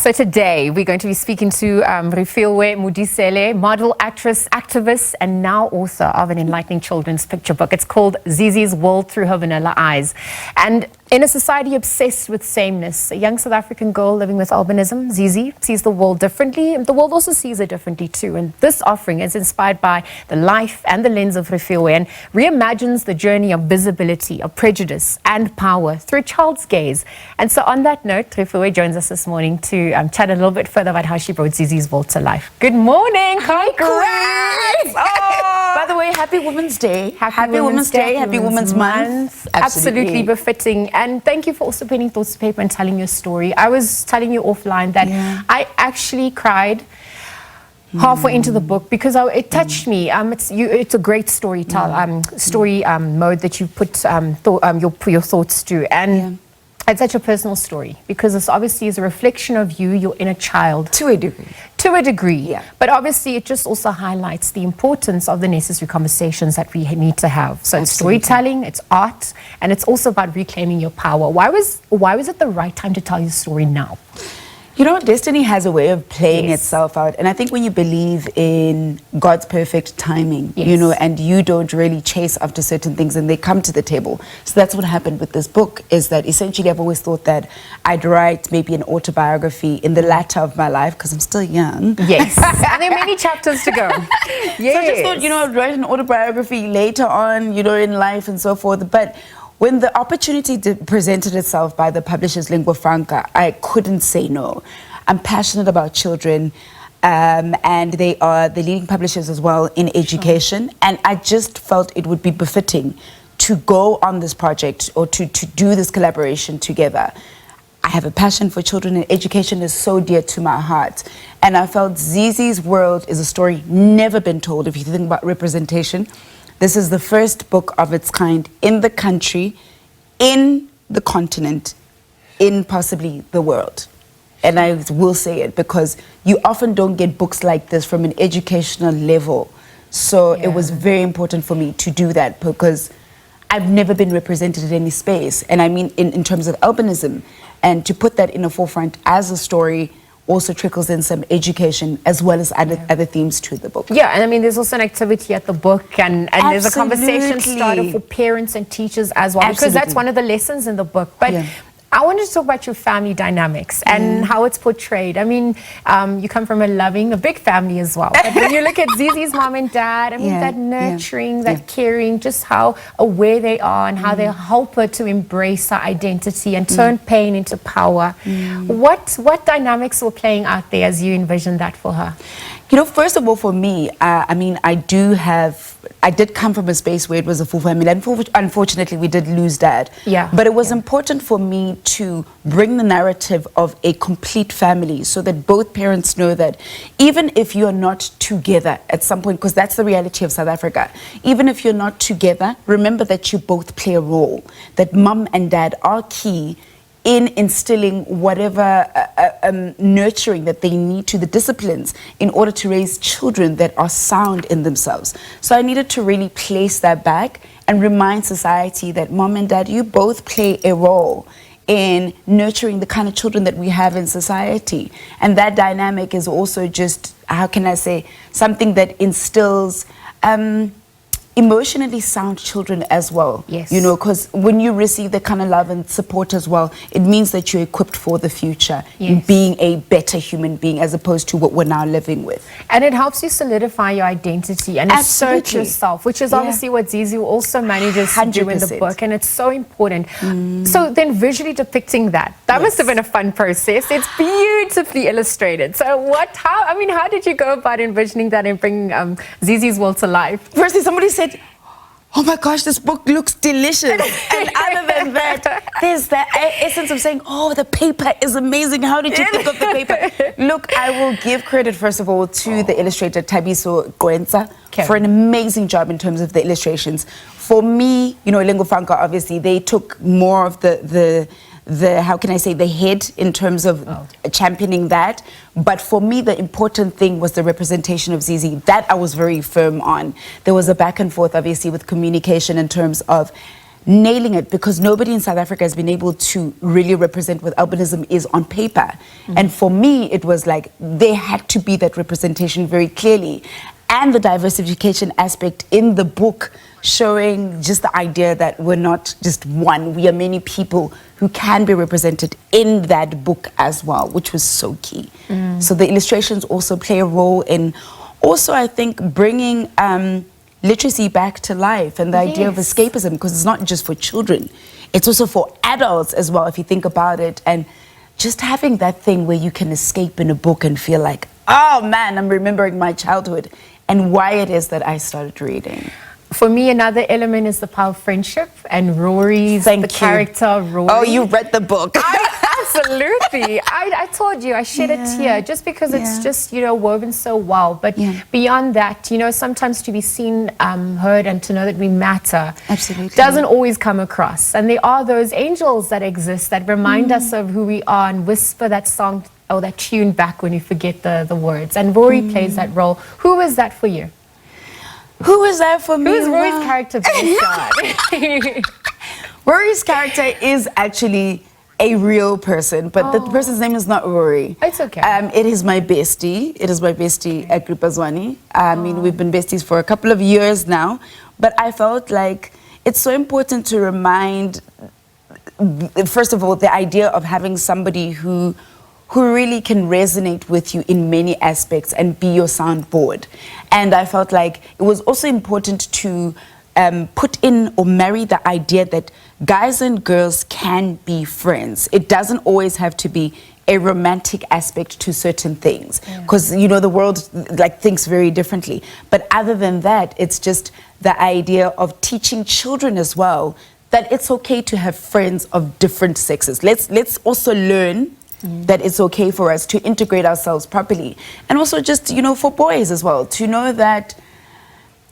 So today we're going to be speaking to Refilwe Modiselle, model, actress, activist, and now author of an enlightening children's picture book. It's called Zizi's World Through Her Vanilla Eyes. And in a society obsessed with sameness, a young South African girl living with albinism, Zizi, sees the world differently, and the world also sees her differently too. And this offering is inspired by the life and the lens of Refilwe and reimagines the journey of visibility, of prejudice, and power through a child's gaze. And so on that note, Refilwe joins us this morning to chat a little bit further about how she brought Zizi's world to life. Good morning. Congrats! By the way, happy Women's Day. Happy Women's Day. Happy Women's Month. Absolutely befitting. And thank you for also putting thoughts to paper and telling your story. I was telling you offline that I actually cried halfway into the book because it touched me. It's a great story mode that you put your thoughts to, and it's such a personal story because this obviously is a reflection of you, your inner child. To a degree. To a degree, yeah. But obviously it just also highlights the importance of the necessary conversations that we need to have. So it's storytelling, it's art, and it's also about reclaiming your power. Why was it the right time to tell your story now? You know, destiny has a way of playing itself out. And I think when you believe in God's perfect timing, you know, and you don't really chase after certain things and they come to the table. So that's what happened with this book, is that essentially I've always thought that I'd write maybe an autobiography in the latter of my life because I'm still young. Yes. And there are many chapters to go. So I just thought, you know, I'd write an autobiography later on, you know, in life and so forth. But when the opportunity presented itself by the publishers Lingua Franca, I couldn't say no. I'm passionate about children, and they are the leading publishers as well in education. And I just felt it would be befitting to go on this project or to do this collaboration together. I have a passion for children, and education is so dear to my heart. And I felt Zizi's World is a story never been told. If you think about representation, this is the first book of its kind in the country, in the continent, in possibly the world. And I will say it because you often don't get books like this from an educational level. So it was very important for me to do that because I've never been represented in any space. And I mean in terms of albinism, and to put that in the forefront as a story also trickles in some education as well as other themes to the book. Yeah, and I mean, there's also an activity at the book, and there's a conversation starter for parents and teachers as well, because that's one of the lessons in the book. But I wanted to talk about your family dynamics and how it's portrayed. I mean, you come from a big family as well. But when you look at Zizi's mom and dad, I mean, that nurturing, that caring, just how aware they are and how they help her to embrace her identity and turn pain into power. What dynamics were playing out there as you envisioned that for her? You know, first of all, for me, I mean, I did come from a space where it was a full family. Unfortunately, we did lose dad. But it was important for me to bring the narrative of a complete family so that both parents know that even if you're not together at some point, because that's the reality of South Africa, even if you're not together, remember that you both play a role, that mum and dad are key in instilling whatever nurturing that they need to the disciplines in order to raise children that are sound in themselves. So I needed to really place that back and remind society that mom and dad, you both play a role in nurturing the kind of children that we have in society. And that dynamic is also just, how can I say, something that instills emotionally sound children as well. You know, because when you receive that kind of love and support as well, it means that you're equipped for the future in being a better human being as opposed to what we're now living with. And it helps you solidify your identity and assert yourself, which is obviously what Zizi also manages to do in the book, and it's so important. So then visually depicting that must have been a fun process. It's beautifully illustrated. So how did you go about envisioning that and bringing Zizi's world to life? Firstly, somebody said, oh my gosh, this book looks delicious. And other than that, there's the essence of saying, oh, the paper is amazing. How did you think of the paper? Look, I will give credit, first of all, to the illustrator, Tabiso Goenza, for an amazing job in terms of the illustrations. For me, you know, Lingua Franca, obviously, they took more of the how can I say, the head in terms of championing that. But for me, the important thing was the representation of Zizi. That I was very firm on. There was a back and forth, obviously, with communication in terms of nailing it, because nobody in South Africa has been able to really represent what albinism is on paper. And for me, it was like there had to be that representation very clearly, and the diversification aspect in the book, showing just the idea that we're not just one, we are many people who can be represented in that book as well, which was so key. So the illustrations also play a role in also, I think, bringing literacy back to life, and the idea of escapism, because it's not just for children, it's also for adults as well, if you think about it. And just having that thing where you can escape in a book and feel like, oh man, I'm remembering my childhood and why it is that I started reading. For me, another element is the power of friendship, and Rory's character, Rory. Oh, you read the book. Absolutely. I told you, I shed a tear just because it's just, you know, woven so well. But beyond that, you know, sometimes to be seen, heard, and to know that we matter doesn't always come across. And there are those angels that exist that remind us of who we are and whisper that song or that tune back when you forget the words. And Rory plays that role. Who is that for you? Who is that for me? Who is Rory's character based on? Rory's character is actually a real person, but the person's name is not Rory. It's okay. It is my bestie. It is my bestie, Agripazwani. I mean, we've been besties for a couple of years now, but I felt like it's so important to remind, first of all, the idea of having somebody who really can resonate with you in many aspects and be your soundboard. And I felt like it was also important to put in or marry the idea that guys and girls can be friends. It doesn't always have to be a romantic aspect to certain things, because you know the world like thinks very differently. But other than that, it's just the idea of teaching children as well that it's okay to have friends of different sexes. Let's also learn that it's okay for us to integrate ourselves properly, and also just, you know, for boys as well, to know that,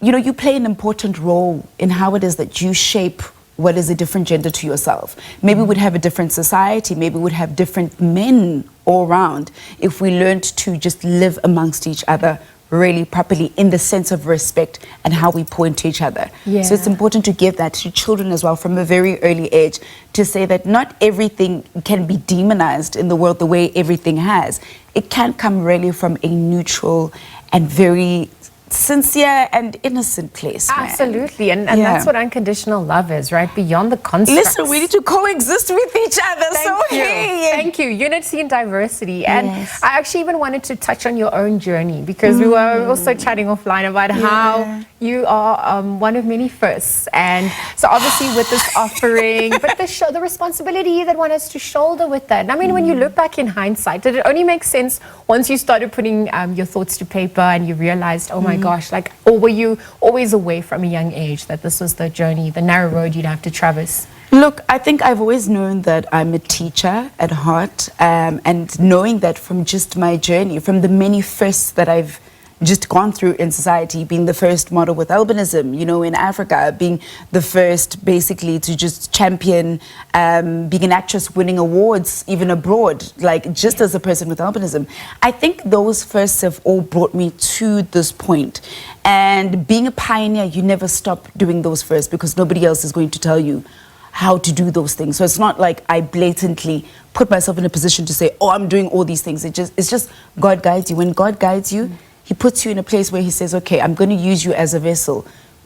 you know, you play an important role in how it is that you shape what is a different gender to yourself. Maybe we'd have a different society, maybe we'd have different men all around if we learned to just live amongst each other really properly in the sense of respect and how we point to each other. So it's important to give that to children as well from a very early age, to say that not everything can be demonized in the world the way everything has. It can come really from a neutral and very sincere and innocent place. Absolutely, and that's what unconditional love is, right? Beyond the constructs. Listen, we need to coexist with each other. Thank you. Unity and diversity. And I actually even wanted to touch on your own journey, because we were also chatting offline about how you are one of many firsts. And so obviously with this offering, but the responsibility that one has to shoulder with that. And I mean, when you look back in hindsight, did it only make sense once you started putting your thoughts to paper and you realized, oh my gosh, like, or were you always aware from a young age that this was the journey, the narrow road you'd have to traverse? Look, I think I've always known that I'm a teacher at heart, and knowing that from just my journey, from the many firsts that I've just gone through in society, being the first model with albinism, you know, in Africa, being the first basically to just champion, being an actress, winning awards even abroad, like just as a person with albinism. I think those firsts have all brought me to this point. And being a pioneer, you never stop doing those firsts, because nobody else is going to tell you how to do those things. So it's not like I blatantly put myself in a position to say, oh, I'm doing all these things. It's just God guides you. When God guides you, He puts you in a place where He says, okay, I'm going to use you as a vessel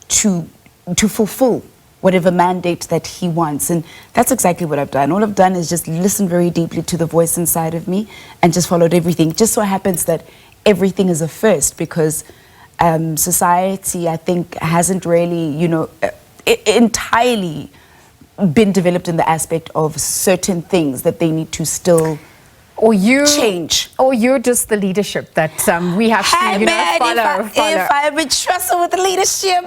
to fulfill whatever mandate that He wants. And that's exactly what I've done. All I've done is just listen very deeply to the voice inside of me and just followed everything. It just so happens that everything is a first, because society, I think, hasn't really, you know, entirely been developed in the aspect of certain things that they need to still change. Or you're just the leadership that we have to, you know, follow. If I'm entrusted with the leadership,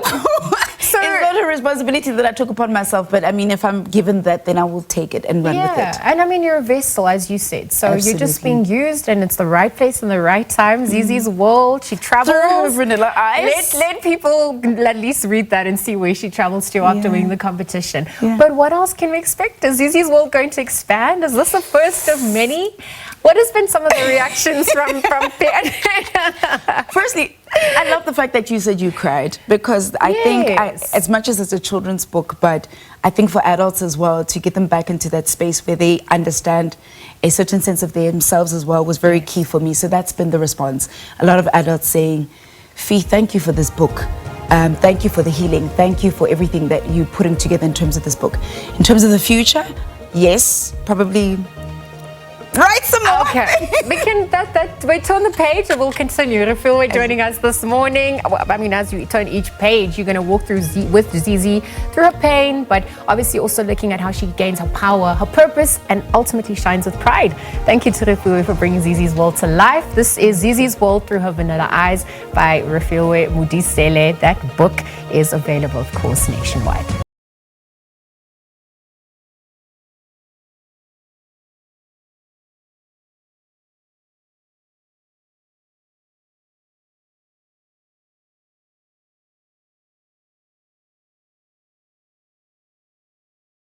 it's not a responsibility that I took upon myself. But I mean, if I'm given that, then I will take it and run with it. And I mean, you're a vessel, as you said. So you're just being used, and it's the right place and the right time. Zizi's world, she travels. Through Vanilla Ice. Let people at least read that and see where she travels to after winning the competition. But what else can we expect? Is Zizi's world going to expand? Is this the first of many? What has been some of the reactions from Firstly, I love the fact that you said you cried, because I think as much as it's a children's book, but I think for adults as well, to get them back into that space where they understand a certain sense of themselves as well was very key for me. So that's been the response. A lot of adults saying, Fee, thank you for this book. Thank you for the healing. Thank you for everything that you're putting together in terms of this book. In terms of the future, yes, probably write some more. Okay, we can we turn the page and we'll continue. Refilwe joining us this morning. I mean, as you turn each page, you're going to walk through with Zizi through her pain, but obviously also looking at how she gains her power, her purpose, and ultimately shines with pride. Thank you to Refilwe for bringing Zizi's world to life. This is Zizi's World Through Her Vanilla Eyes by Refilwe Modiselle. That book is available, of course, nationwide.